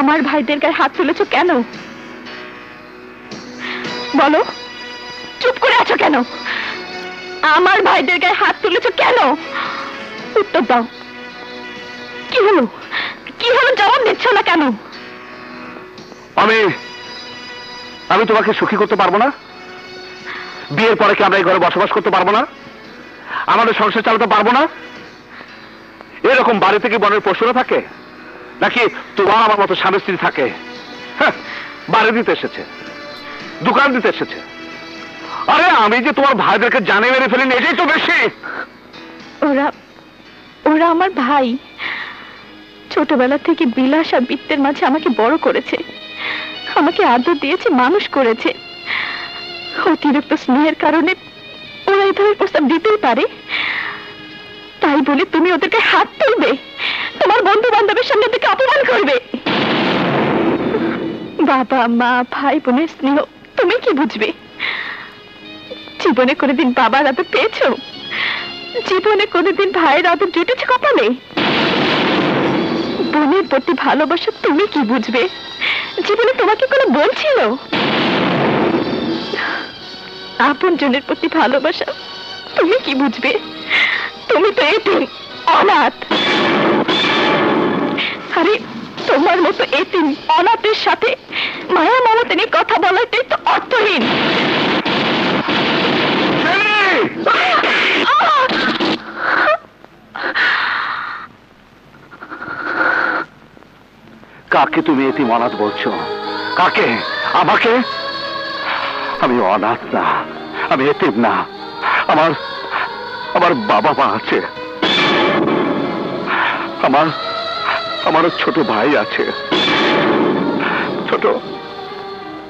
আমার ভাইদের গায়ে হাত তুলেছো কেন? বলো, চুপ করে আছো কেন? আমার ভাইদের গায়ে হাত তুলেছো কেন? উত্তর দাও। কি হলো? কি হলো? জবাব দিচ্ছ না কেন? আমি তোমাকে সুখী করতে পারবো না? বিয়ের পরে কি আমরা এই ঘরে বসবাস করতে পারবো না? আমাদের সংসার চালাতে পারবো না? এরকম বাড়ি থেকে বনের পশুরা থাকে নাকি তোমার আমার মতো স্বামী স্ত্রী থাকে? হ্যাঁ, বাড়ি দিতে এসেছে, দোকান দিতে এসেছে। আরে আমি যে তোমার ভাইদেরকে জানে মেরে ফেলিনি, এটাই তো বেশি। ওরা ওরা আমার ভাই। ছোটবেলা থেকে বিলাস আর বৃত্তের মাঝে আমাকে বড় করেছে, আমাকে আদর দিয়েছে, মানুষ করেছে। অতিরিক্ত স্নেহের কারণে ওরা এই ধরনের প্রস্তাব দিতেই পারে। তাই বলে তুমি ওদেরকে হাত তুলবে, তোমার বন্ধু বান্ধবের সামনে ওদেরকে অপমান করবে? বাবা মা ভাই বোনের স্নেহ তুমি কি বুঝবে? জীবনে কোনোদিন বাবার আদর পেয়েছো? জীবনে কোনোদিন ভাইয়ের আদর জুটেছে কপালে? বোনের প্রতি ভালোবাসা তুমি কি বুঝবে? জীবনে তোমাকে কোনো বোন ছিল? আপন জনের প্রতি ভালোবাসা তুমি কি বুঝবে? তুমি তো এতিম, অনাথ। আরে তোমার মতো এতিম অনাথের সাথে মায়া মমতা নিয়ে কথা বলাটাই তো অর্থহীন। কাকে তুমি এতিম অনাথ বলছো? কাকে? আমাকে? আমি অনাথ না, আমি এতিম না। আমার বাবা মা আছে, আমার ছোট ভাই আছে,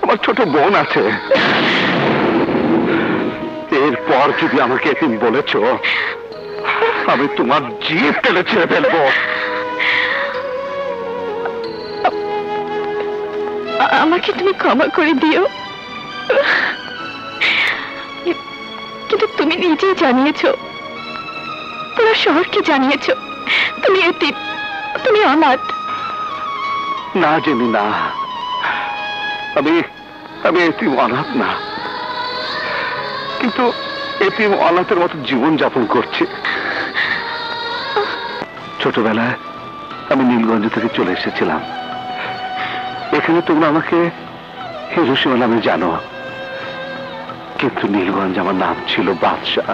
আমার ছোট বোন আছে। এরপর যদি আমাকে এতিম বলেছ, আমি তোমার জিভ টেনে ছেড়ে ফেলবো। আমাকে তুমি ক্ষমা করে দিও, কিন্তু তুমি নিজেই জানিয়েছো, পুরো শহরকে জানিয়েছো তুমি এতিম, তুমি অনাথ। না জেনি না, আমি এতিম অনাথ না, কিন্তু এতিম অনাথের মতো জীবন যাপন করছি। ছোটবেলায় আমি নীলগঞ্জ থেকে চলে এসেছিলাম। এখানে তোমরা আমাকে হিরোশিমা নামে জানো, কিন্তু নীলগঞ্জ আমার নাম ছিল বাদশাহ।